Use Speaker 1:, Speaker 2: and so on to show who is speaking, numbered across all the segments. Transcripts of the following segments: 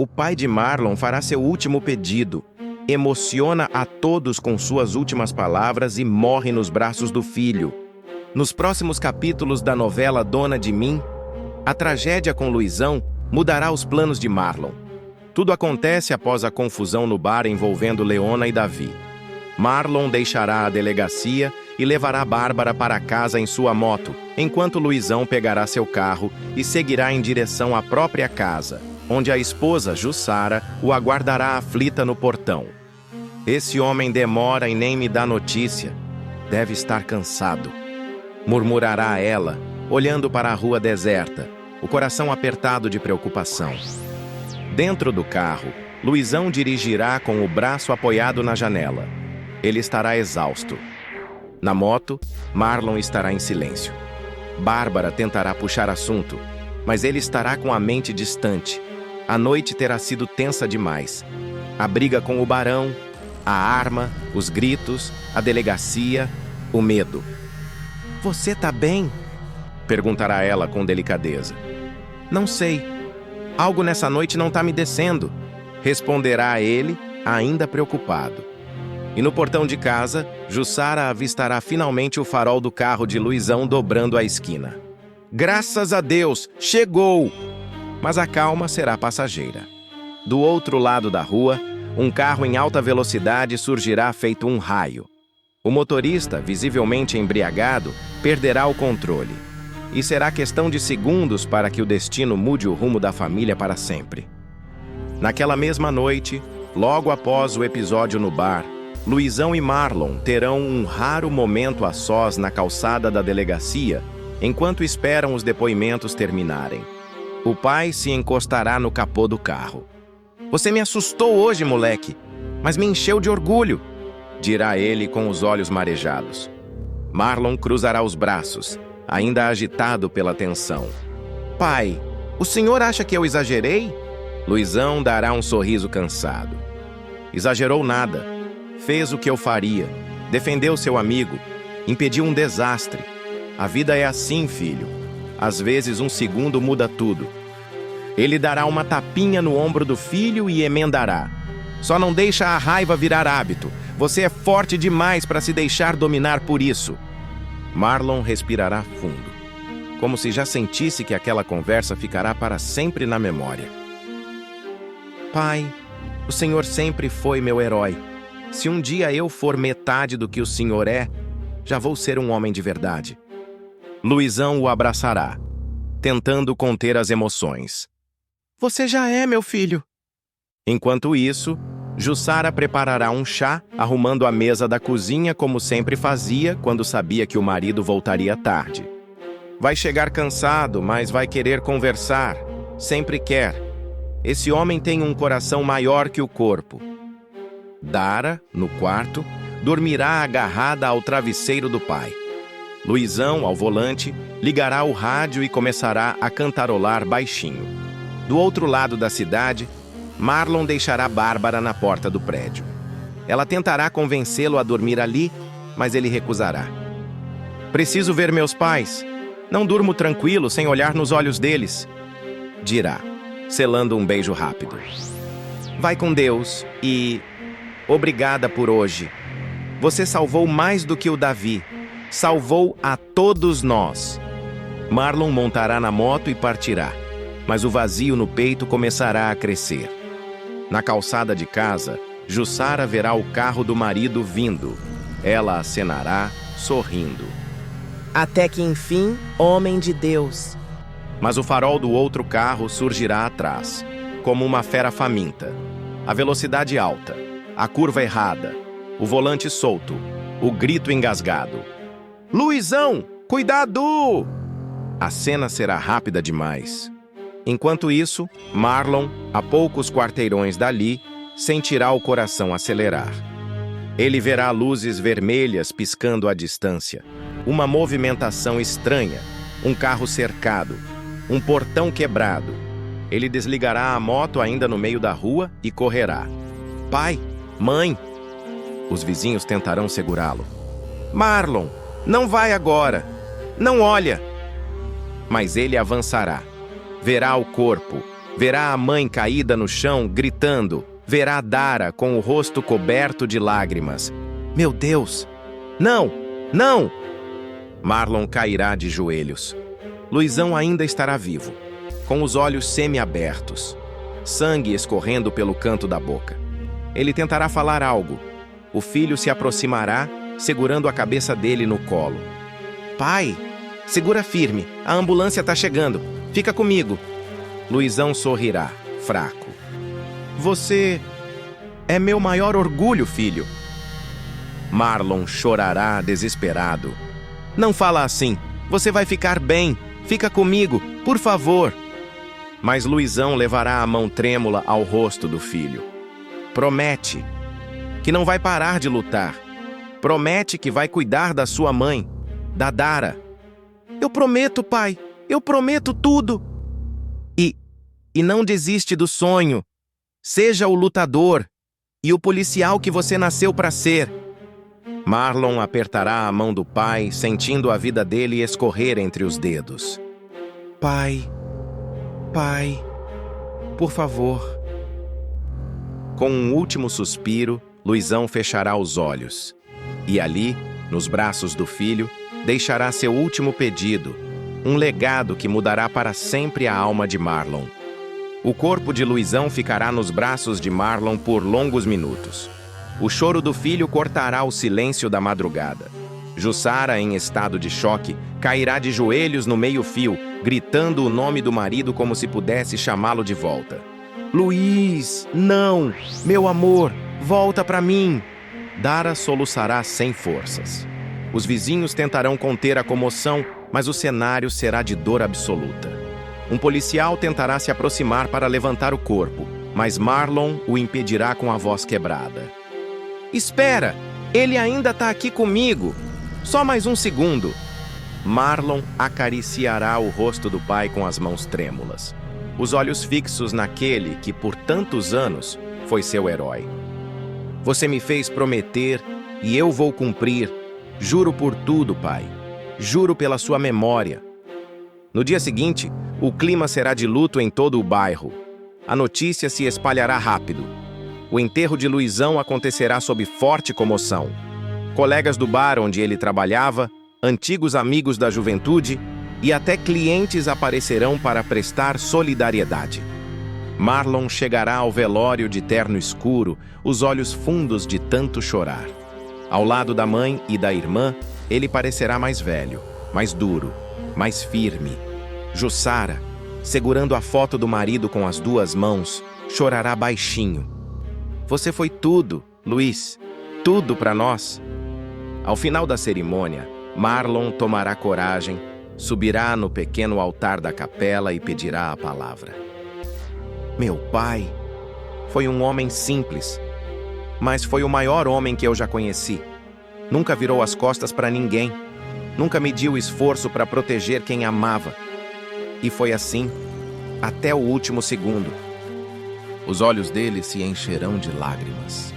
Speaker 1: O pai de Marlon fará seu último pedido, emociona a todos com suas últimas palavras e morre nos braços do filho. Nos próximos capítulos da novela Dona de Mim, a tragédia com Luizão mudará os planos de Marlon. Tudo acontece após a confusão no bar envolvendo Leona e Davi. Marlon deixará a delegacia e levará Bárbara para casa em sua moto, enquanto Luizão pegará seu carro e seguirá em direção à própria casa, onde a esposa, Jussara, o aguardará aflita no portão. Esse homem demora e nem me dá notícia. Deve estar cansado. Murmurará ela, olhando para a rua deserta, o coração apertado de preocupação. Dentro do carro, Luizão dirigirá com o braço apoiado na janela. Ele estará exausto. Na moto, Marlon estará em silêncio. Bárbara tentará puxar assunto, mas ele estará com a mente distante. A noite terá sido tensa demais. A briga com o barão, a arma, os gritos, a delegacia, o medo. "Você tá bem?" perguntará ela com delicadeza. "Não sei. Algo nessa noite não tá me descendo", responderá ele, ainda preocupado. E no portão de casa, Jussara avistará finalmente o farol do carro de Luizão dobrando a esquina. Graças a Deus, chegou! Mas a calma será passageira. Do outro lado da rua, um carro em alta velocidade surgirá feito um raio. O motorista, visivelmente embriagado, perderá o controle. E será questão de segundos para que o destino mude o rumo da família para sempre. Naquela mesma noite, logo após o episódio no bar, Luizão e Marlon terão um raro momento a sós na calçada da delegacia, enquanto esperam os depoimentos terminarem. O pai se encostará no capô do carro. "Você me assustou hoje, moleque, mas me encheu de orgulho", dirá ele com os olhos marejados. Marlon cruzará os braços, ainda agitado pela tensão. "Pai, o senhor acha que eu exagerei?" Luizão dará um sorriso cansado. "Exagerou nada. Fez o que eu faria. Defendeu seu amigo. Impediu um desastre. A vida é assim, filho. Às vezes um segundo muda tudo." Ele dará uma tapinha no ombro do filho e emendará: "Só não deixa a raiva virar hábito. Você é forte demais para se deixar dominar por isso." Marlon respirará fundo, como se já sentisse que aquela conversa ficará para sempre na memória. "Pai, o senhor sempre foi meu herói. Se um dia eu for metade do que o senhor é, já vou ser um homem de verdade." Luizão o abraçará, tentando conter as emoções. "Você já é, meu filho." Enquanto isso, Jussara preparará um chá, arrumando a mesa da cozinha como sempre fazia quando sabia que o marido voltaria tarde. Vai chegar cansado, mas vai querer conversar. Sempre quer. Esse homem tem um coração maior que o corpo. Dara, no quarto, dormirá agarrada ao travesseiro do pai. Luizão, ao volante, ligará o rádio e começará a cantarolar baixinho. Do outro lado da cidade, Marlon deixará Bárbara na porta do prédio. Ela tentará convencê-lo a dormir ali, mas ele recusará. "Preciso ver meus pais. Não durmo tranquilo sem olhar nos olhos deles", dirá, selando um beijo rápido. "Vai com Deus e... obrigada por hoje. Você salvou mais do que o Davi. Salvou a todos nós." Marlon montará na moto e partirá, mas o vazio no peito começará a crescer. Na calçada de casa, Jussara verá o carro do marido vindo. Ela acenará, sorrindo.
Speaker 2: "Até que enfim, homem de Deus."
Speaker 1: Mas o farol do outro carro surgirá atrás, como uma fera faminta. A velocidade alta, a curva errada, o volante solto, o grito engasgado. "Luizão, cuidado!" A cena será rápida demais. Enquanto isso, Marlon, a poucos quarteirões dali, sentirá o coração acelerar. Ele verá luzes vermelhas piscando à distância, uma movimentação estranha, um carro cercado, um portão quebrado. Ele desligará a moto ainda no meio da rua e correrá. "Pai, mãe!" Os vizinhos tentarão segurá-lo. "Marlon, não vai agora! Não olha!" Mas ele avançará. Verá o corpo, Verá a mãe caída no chão, gritando. Verá Dara com o rosto coberto de lágrimas. Meu Deus! Não! Não! Marlon cairá de joelhos. Luizão ainda estará vivo, com os olhos semi-abertos, sangue escorrendo pelo canto da boca. Ele tentará falar algo. O filho se aproximará, segurando a cabeça dele no colo. Pai, segura firme, a ambulância está chegando. Fica comigo. Luizão sorrirá, fraco. Você é meu maior orgulho, filho. Marlon chorará desesperado. Não fala assim. Você vai ficar bem. Fica comigo, por favor. Mas Luizão levará a mão trêmula ao rosto do filho. Promete que não vai parar de lutar. Promete que vai cuidar da sua mãe, da Dara. Eu prometo, pai. Eu prometo tudo. E não desiste do sonho. Seja o lutador e o policial que você nasceu para ser. Marlon apertará a mão do pai, sentindo a vida dele escorrer entre os dedos. Pai, por favor. Com um último suspiro, Luizão fechará os olhos. E ali, nos braços do filho, deixará seu último pedido, um legado que mudará para sempre a alma de Marlon. O corpo de Luizão ficará nos braços de Marlon por longos minutos. O choro do filho cortará o silêncio da madrugada. Jussara, em estado de choque, cairá de joelhos no meio-fio, gritando o nome do marido como se pudesse chamá-lo de volta. Luiz, não! Meu amor, volta para mim! Dara soluçará sem forças. Os vizinhos tentarão conter a comoção, mas o cenário será de dor absoluta. Um policial tentará se aproximar para levantar o corpo, mas Marlon o impedirá com a voz quebrada. Espera! Ele ainda está aqui comigo! Só mais um segundo! Marlon acariciará o rosto do pai com as mãos trêmulas, os olhos fixos naquele que, por tantos anos, foi seu herói. Você me fez prometer e eu vou cumprir. Juro por tudo, pai. Juro pela sua memória. No dia seguinte, o clima será de luto em todo o bairro. A notícia se espalhará rápido. O enterro de Luizão acontecerá sob forte comoção. Colegas do bar onde ele trabalhava, antigos amigos da juventude e até clientes aparecerão para prestar solidariedade. Marlon chegará ao velório de terno escuro, os olhos fundos de tanto chorar. Ao lado da mãe e da irmã, ele parecerá mais velho, mais duro, mais firme. Jussara, segurando a foto do marido com as duas mãos, chorará baixinho. Você foi tudo, Luiz, tudo para nós. Ao final da cerimônia, Marlon tomará coragem, subirá no pequeno altar da capela e pedirá a palavra. Meu pai foi um homem simples, mas foi o maior homem que eu já conheci. Nunca virou as costas para ninguém. Nunca mediu esforço para proteger quem amava. E foi assim, até o último segundo. Os olhos dele se encherão de lágrimas.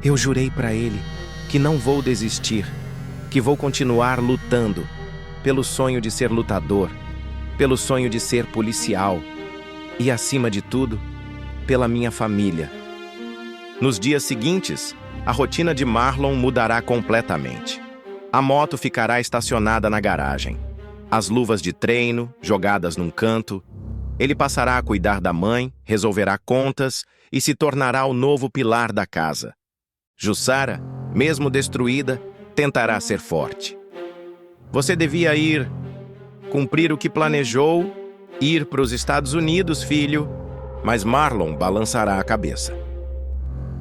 Speaker 1: Eu jurei para ele que não vou desistir, que vou continuar lutando, pelo sonho de ser lutador, pelo sonho de ser policial e, acima de tudo, pela minha família. Nos dias seguintes, a rotina de Marlon mudará completamente. A moto ficará estacionada na garagem. As luvas de treino, jogadas num canto. Ele passará a cuidar da mãe, resolverá contas e se tornará o novo pilar da casa. Jussara, mesmo destruída, tentará ser forte. Você devia cumprir o que planejou, ir para os Estados Unidos, filho. Mas Marlon balançará a cabeça.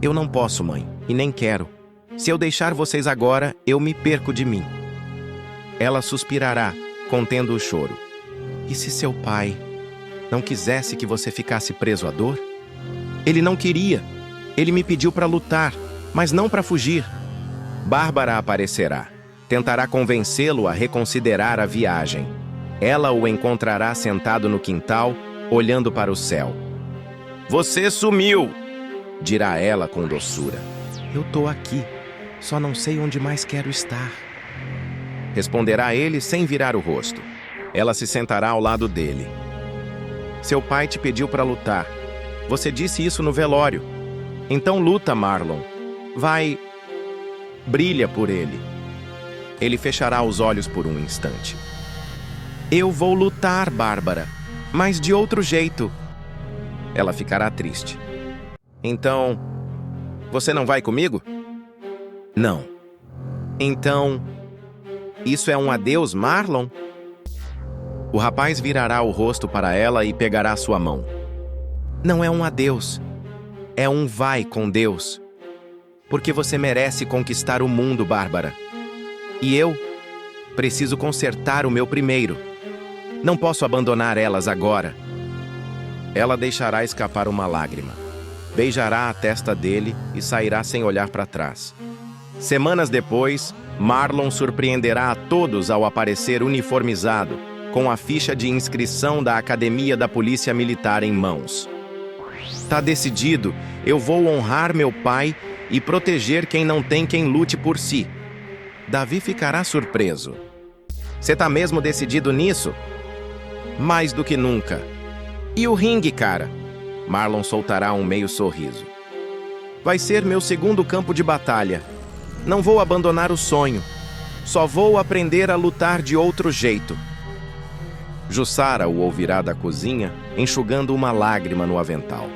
Speaker 1: Eu não posso, mãe, e nem quero. Se eu deixar vocês agora, eu me perco de mim. Ela suspirará, contendo o choro. E se seu pai não quisesse que você ficasse preso à dor? Ele não queria. Ele me pediu para lutar, mas não para fugir. Bárbara aparecerá. Tentará convencê-lo a reconsiderar a viagem. Ela o encontrará sentado no quintal, olhando para o céu. Você sumiu! Dirá ela com doçura. Eu tô aqui, só não sei onde mais quero estar. Responderá ele sem virar o rosto. Ela se sentará ao lado dele. Seu pai te pediu para lutar. Você disse isso no velório. Então luta, Marlon. Vai. Brilha por ele. Ele fechará os olhos por um instante. Eu vou lutar, Bárbara, mas de outro jeito. Ela ficará triste. Então, você não vai comigo? Não. Então, isso é um adeus, Marlon? O rapaz virará o rosto para ela e pegará sua mão. Não é um adeus. É um vai com Deus. Porque você merece conquistar o mundo, Bárbara. E eu preciso consertar o meu primeiro. Não posso abandonar elas agora. Ela deixará escapar uma lágrima. Beijará a testa dele e sairá sem olhar para trás. Semanas depois, Marlon surpreenderá a todos ao aparecer uniformizado, com a ficha de inscrição da Academia da Polícia Militar em mãos. Tá decidido, eu vou honrar meu pai e proteger quem não tem quem lute por si. Davi ficará surpreso. Você tá mesmo decidido nisso? Mais do que nunca. E o ringue, cara? Marlon soltará um meio sorriso. Vai ser meu segundo campo de batalha. Não vou abandonar o sonho. Só vou aprender a lutar de outro jeito. Jussara o ouvirá da cozinha, enxugando uma lágrima no avental.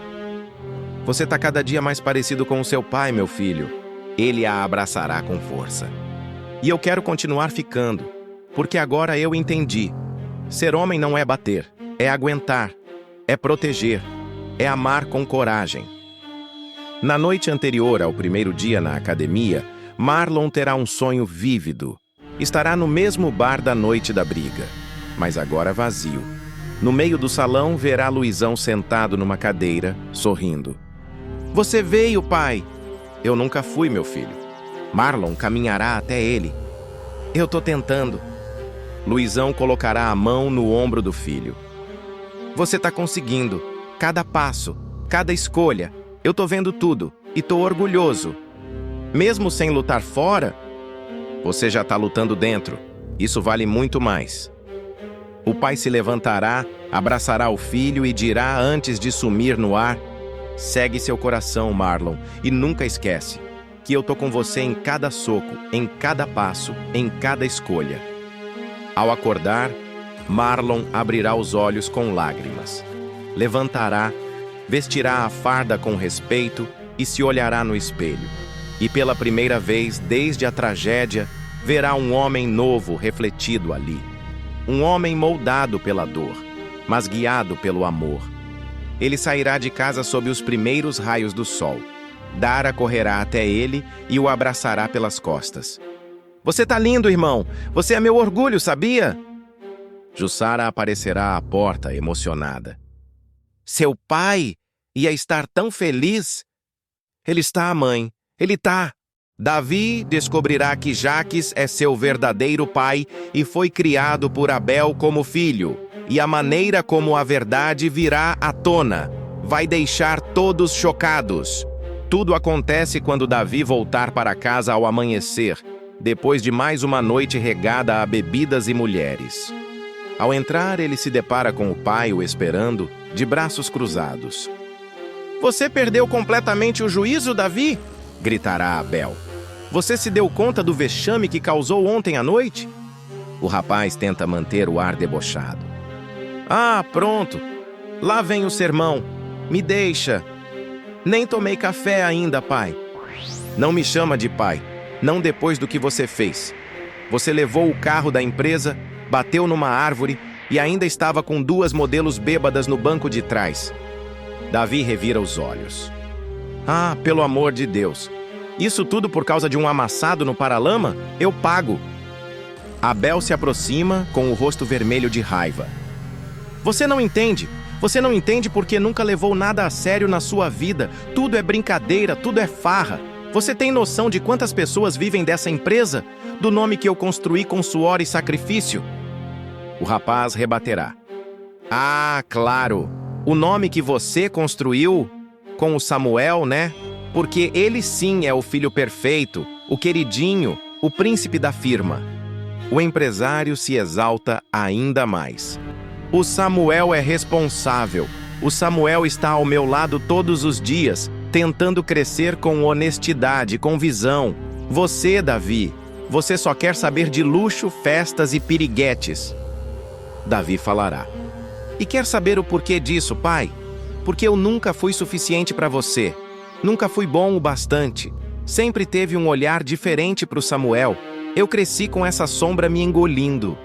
Speaker 1: Você tá cada dia mais parecido com o seu pai, meu filho. Ele a abraçará com força. E eu quero continuar ficando, porque agora eu entendi. Ser homem não é bater, é aguentar, é proteger, é amar com coragem. Na noite anterior ao primeiro dia na academia, Marlon terá um sonho vívido. Estará no mesmo bar da noite da briga, mas agora vazio. No meio do salão, verá Luizão sentado numa cadeira, sorrindo. Você veio, pai! Eu nunca fui, meu filho. Marlon caminhará até ele. Eu tô tentando. Luizão colocará a mão no ombro do filho. Você tá conseguindo. Cada passo, cada escolha. Eu tô vendo tudo e tô orgulhoso. Mesmo sem lutar fora, você já tá lutando dentro. Isso vale muito mais. O pai se levantará, abraçará o filho e dirá antes de sumir no ar: segue seu coração, Marlon, e nunca esquece que eu tô com você em cada soco, em cada passo, em cada escolha. Ao acordar, Marlon abrirá os olhos com lágrimas. Levantará, vestirá a farda com respeito e se olhará no espelho. E pela primeira vez desde a tragédia, verá um homem novo refletido ali. Um homem moldado pela dor, mas guiado pelo amor. Ele sairá de casa sob os primeiros raios do sol. Dara correrá até ele e o abraçará pelas costas. Você tá lindo, irmão! Você é meu orgulho, sabia? Jussara aparecerá à porta, emocionada. Seu pai ia estar tão feliz? Ele está, mãe. Ele tá. Davi descobrirá que Jaques é seu verdadeiro pai e foi criado por Abel como filho. E a maneira como a verdade virá à tona vai deixar todos chocados. Tudo acontece quando Davi voltar para casa ao amanhecer, depois de mais uma noite regada a bebidas e mulheres. Ao entrar, ele se depara com o pai o esperando, de braços cruzados. Você perdeu completamente o juízo, Davi? Gritará Abel. Você se deu conta do vexame que causou ontem à noite? O rapaz tenta manter o ar debochado. Ah, pronto. Lá vem o sermão. Me deixa. Nem tomei café ainda, pai. Não me chama de pai. Não depois do que você fez. Você levou o carro da empresa, bateu numa árvore e ainda estava com 2 modelos bêbadas no banco de trás. Davi revira os olhos. Ah, pelo amor de Deus. Isso tudo por causa de um amassado no paralama? Eu pago. Abel se aproxima com o rosto vermelho de raiva. Você não entende. Você não entende porque nunca levou nada a sério na sua vida. Tudo é brincadeira, tudo é farra. Você tem noção de quantas pessoas vivem dessa empresa? Do nome que eu construí com suor e sacrifício? O rapaz rebaterá. Ah, claro. O nome que você construiu com o Samuel, né? Porque ele sim é o filho perfeito, o queridinho, o príncipe da firma. O empresário se exalta ainda mais. O Samuel é responsável. O Samuel está ao meu lado todos os dias, tentando crescer com honestidade, com visão. Você, Davi, você só quer saber de luxo, festas e piriguetes. Davi falará: e quer saber o porquê disso, pai? Porque eu nunca fui suficiente para você. Nunca fui bom o bastante. Sempre teve um olhar diferente para o Samuel. Eu cresci com essa sombra me engolindo.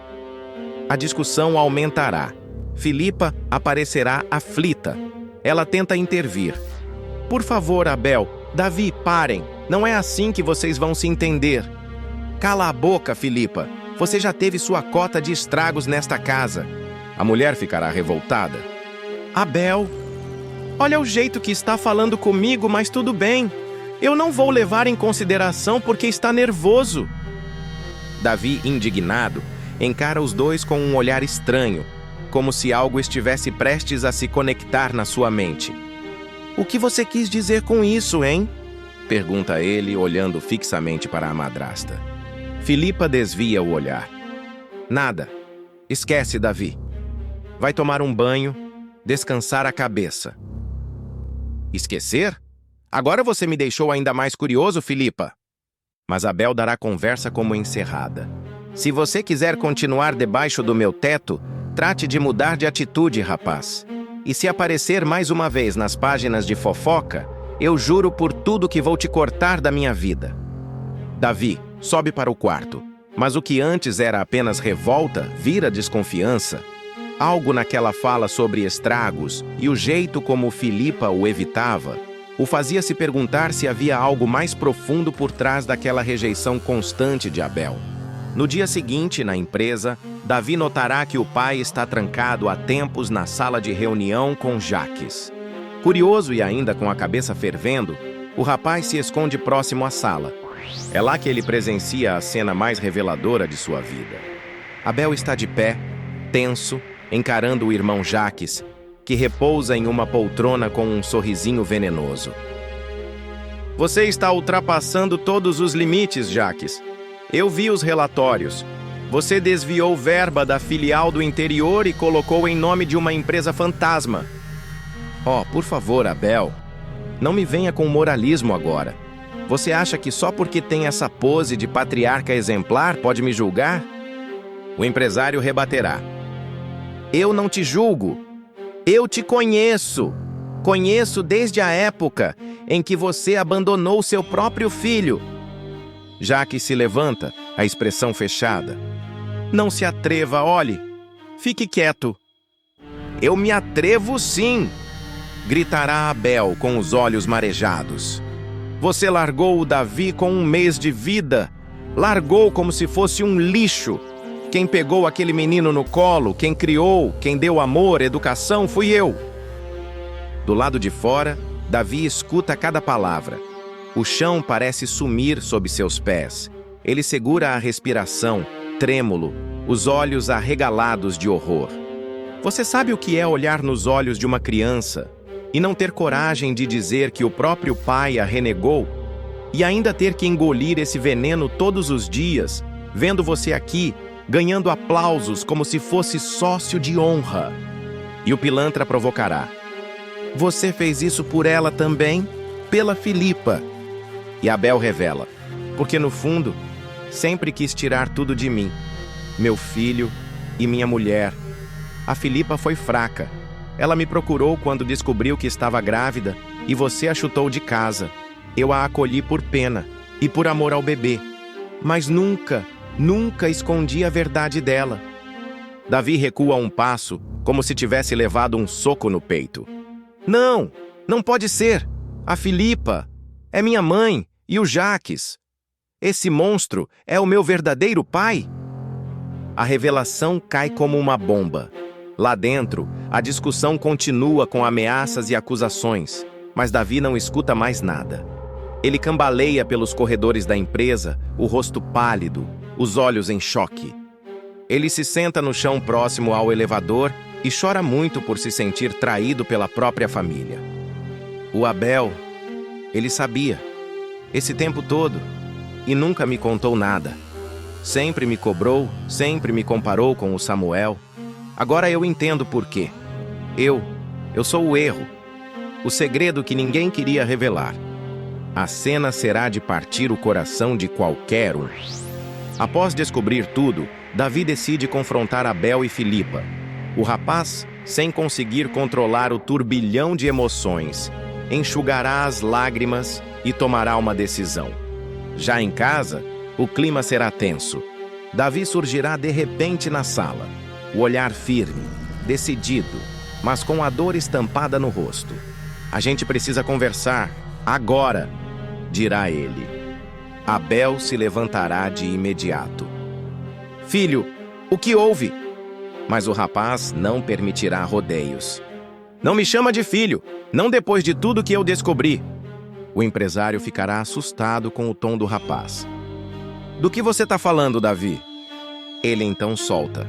Speaker 1: A discussão aumentará. Filipa aparecerá aflita. Ela tenta intervir. Por favor, Abel, Davi, parem. Não é assim que vocês vão se entender. Cala a boca, Filipa. Você já teve sua cota de estragos nesta casa. A mulher ficará revoltada. Abel, olha o jeito que está falando comigo, mas tudo bem. Eu não vou levar em consideração porque está nervoso. Davi, indignado, encara os dois com um olhar estranho, como se algo estivesse prestes a se conectar na sua mente. O que você quis dizer com isso, hein? Pergunta ele, olhando fixamente para a madrasta. Filipa desvia o olhar. Nada. Esquece, Davi. Vai tomar um banho, descansar a cabeça. Esquecer? Agora você me deixou ainda mais curioso, Filipa. Mas Abel dará a conversa como encerrada. Se você quiser continuar debaixo do meu teto, trate de mudar de atitude, rapaz. E se aparecer mais uma vez nas páginas de fofoca, eu juro por tudo que vou te cortar da minha vida. Davi, sobe para o quarto. Mas o que antes era apenas revolta, vira desconfiança. Algo naquela fala sobre estragos e o jeito como Filipa o evitava, o fazia se perguntar se havia algo mais profundo por trás daquela rejeição constante de Abel. No dia seguinte, na empresa, Davi notará que o pai está trancado há tempos na sala de reunião com Jaques. Curioso e ainda com a cabeça fervendo, o rapaz se esconde próximo à sala. É lá que ele presencia a cena mais reveladora de sua vida. Abel está de pé, tenso, encarando o irmão Jaques, que repousa em uma poltrona com um sorrisinho venenoso. Você está ultrapassando todos os limites, Jaques. Eu vi os relatórios. Você desviou verba da filial do interior e colocou em nome de uma empresa fantasma. Oh, por favor, Abel, não me venha com moralismo agora. Você acha que só porque tem essa pose de patriarca exemplar pode me julgar? O empresário rebaterá. Eu não te julgo. Eu te conheço. Conheço desde a época em que você abandonou seu próprio filho. Jaques se levanta, a expressão fechada. Não se atreva, olhe. Fique quieto. Eu me atrevo sim, gritará Abel com os olhos marejados. Você largou o Davi com 1 mês de vida. Largou como se fosse um lixo. Quem pegou aquele menino no colo, quem criou, quem deu amor, educação, fui eu. Do lado de fora, Davi escuta cada palavra. O chão parece sumir sob seus pés. Ele segura a respiração, trêmulo, os olhos arregalados de horror. Você sabe o que é olhar nos olhos de uma criança e não ter coragem de dizer que o próprio pai a renegou? E ainda ter que engolir esse veneno todos os dias, vendo você aqui, ganhando aplausos como se fosse sócio de honra. E o pilantra provocará. Você fez isso por ela também? Pela Filipa. E Abel revela. Porque no fundo, sempre quis tirar tudo de mim. Meu filho e minha mulher. A Filipa foi fraca. Ela me procurou quando descobriu que estava grávida e você a chutou de casa. Eu a acolhi por pena e por amor ao bebê. Mas nunca escondi a verdade dela. Davi recua um passo, como se tivesse levado um soco no peito. Não pode ser. A Filipa é minha mãe e o Jaques. Esse monstro é o meu verdadeiro pai? A revelação cai como uma bomba. Lá dentro, a discussão continua com ameaças e acusações, mas Davi não escuta mais nada. Ele cambaleia pelos corredores da empresa, o rosto pálido, os olhos em choque. Ele se senta no chão próximo ao elevador e chora muito por se sentir traído pela própria família. O Abel, ele sabia, esse tempo todo, e nunca me contou nada. Sempre me cobrou, sempre me comparou com o Samuel. Agora eu entendo por quê. Eu sou o erro. O segredo que ninguém queria revelar. A cena será de partir o coração de qualquer um. Após descobrir tudo, Davi decide confrontar Abel e Filipa. O rapaz, sem conseguir controlar o turbilhão de emoções, enxugará as lágrimas e tomará uma decisão. Já em casa, o clima será tenso. Davi surgirá de repente na sala, o olhar firme, decidido, mas com a dor estampada no rosto. A gente precisa conversar, agora, dirá ele. Abel se levantará de imediato. Filho, o que houve? Mas o rapaz não permitirá rodeios. Não me chama de filho, não depois de tudo que eu descobri. O empresário ficará assustado com o tom do rapaz. Do que você está falando, Davi? Ele então solta.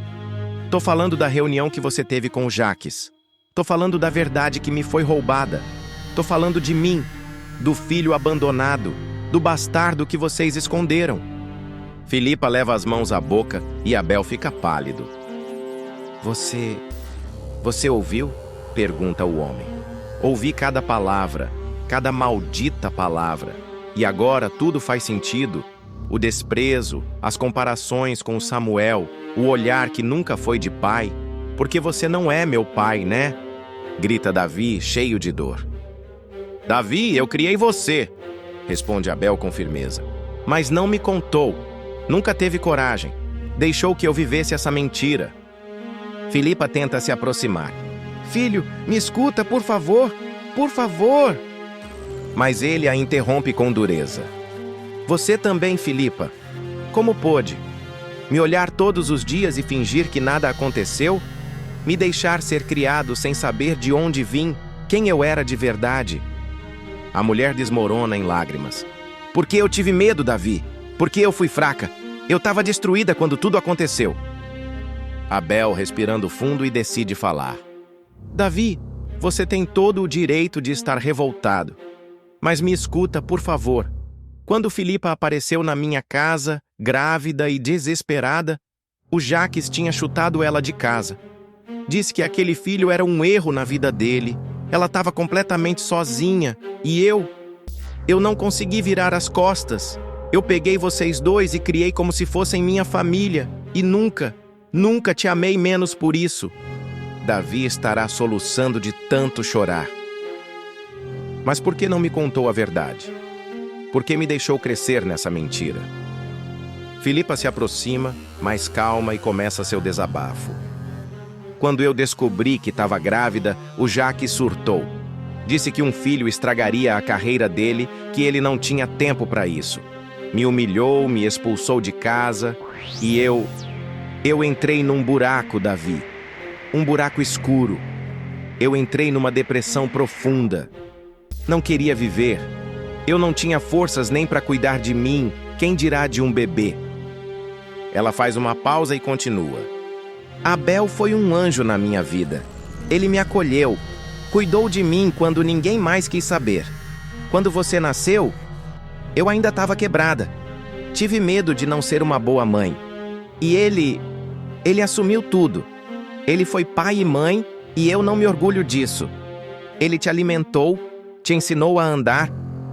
Speaker 1: Tô falando da reunião que você teve com o Jaques. Tô falando da verdade que me foi roubada. Tô falando de mim, do filho abandonado, do bastardo que vocês esconderam. Filipa leva as mãos à boca e Abel fica pálido. Você ouviu? Pergunta o homem. Ouvi cada palavra, cada maldita palavra. E agora tudo faz sentido. O desprezo, as comparações com Samuel, o olhar que nunca foi de pai. Porque você não é meu pai, né? Grita Davi, cheio de dor. Davi, eu criei você, responde Abel com firmeza. Mas não me contou. Nunca teve coragem. Deixou que eu vivesse essa mentira. Filipa tenta se aproximar. Filho, me escuta, por favor. Por favor. Mas ele a interrompe com dureza. Você também, Filipa. Como pôde? Me olhar todos os dias e fingir que nada aconteceu? Me deixar ser criado sem saber de onde vim, quem eu era de verdade? A mulher desmorona em lágrimas. Porque eu tive medo, Davi. Porque eu fui fraca. Eu estava destruída quando tudo aconteceu. Abel respirando fundo e decide falar. Davi, você tem todo o direito de estar revoltado. Mas me escuta, por favor. Quando Filipa apareceu na minha casa, grávida e desesperada, o Jaques tinha chutado ela de casa. Disse que aquele filho era um erro na vida dele. Ela estava completamente sozinha. E eu não consegui virar as costas. Eu peguei vocês dois e criei como se fossem minha família. E nunca te amei menos por isso. Davi estará soluçando de tanto chorar. Mas por que não me contou a verdade? Por que me deixou crescer nessa mentira? Filipa se aproxima, mais calma, e começa seu desabafo. Quando eu descobri que estava grávida, o Jaques surtou. Disse que um filho estragaria a carreira dele, que ele não tinha tempo para isso. Me humilhou, me expulsou de casa, e eu entrei num buraco, Davi. Um buraco escuro. Eu entrei numa depressão profunda. Não queria viver. Eu não tinha forças nem para cuidar de mim, quem dirá de um bebê. Ela faz uma pausa e continua. Abel foi um anjo na minha vida. Ele me acolheu, cuidou de mim quando ninguém mais quis saber. Quando você nasceu, eu ainda estava quebrada. Tive medo de não ser uma boa mãe. E ele assumiu tudo. Ele foi pai e mãe, e eu não me orgulho disso. Ele te alimentou, te ensinou a andar,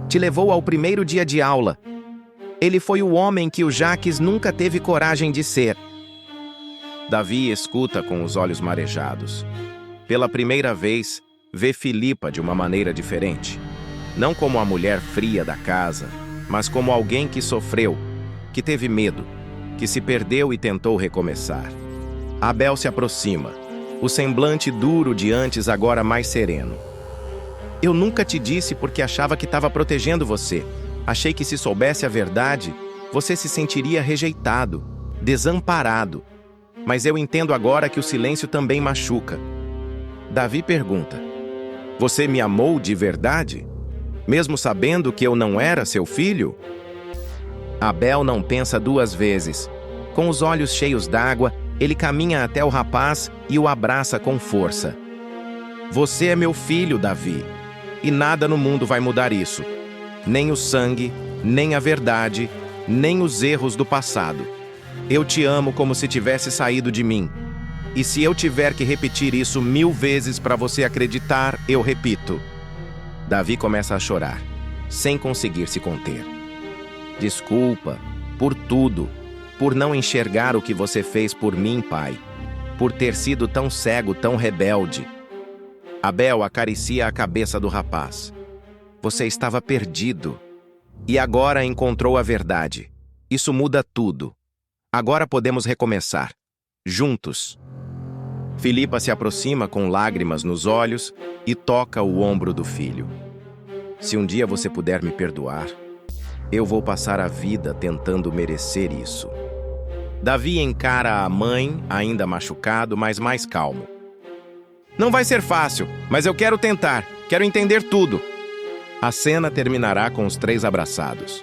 Speaker 1: te levou ao primeiro dia de aula. Ele foi o homem que o Jaques nunca teve coragem de ser. Davi escuta com os olhos marejados. Pela primeira vez, vê Filipa de uma maneira diferente. Não como a mulher fria da casa, mas como alguém que sofreu, que teve medo, que se perdeu e tentou recomeçar. Abel se aproxima, o semblante duro de antes agora mais sereno. Eu nunca te disse porque achava que estava protegendo você. Achei que se soubesse a verdade, você se sentiria rejeitado, desamparado. Mas eu entendo agora que o silêncio também machuca. Davi pergunta: Você me amou de verdade? Mesmo sabendo que eu não era seu filho? Abel não pensa duas vezes. Com os olhos cheios d'água, ele caminha até o rapaz e o abraça com força. Você é meu filho, Davi, e nada no mundo vai mudar isso. Nem o sangue, nem a verdade, nem os erros do passado. Eu te amo como se tivesse saído de mim. E se eu tiver que repetir isso 1000 vezes para você acreditar, eu repito. Davi começa a chorar, sem conseguir se conter. Desculpa, por tudo, por não enxergar o que você fez por mim, pai, por ter sido tão cego, tão rebelde. Abel acaricia a cabeça do rapaz. Você estava perdido. E agora encontrou a verdade. Isso muda tudo. Agora podemos recomeçar. Juntos. Filipa se aproxima com lágrimas nos olhos e toca o ombro do filho. Se um dia você puder me perdoar, eu vou passar a vida tentando merecer isso. Davi encara a mãe, ainda machucado, mas mais calmo. Não vai ser fácil, mas eu quero tentar. Quero entender tudo. A cena terminará com os três abraçados.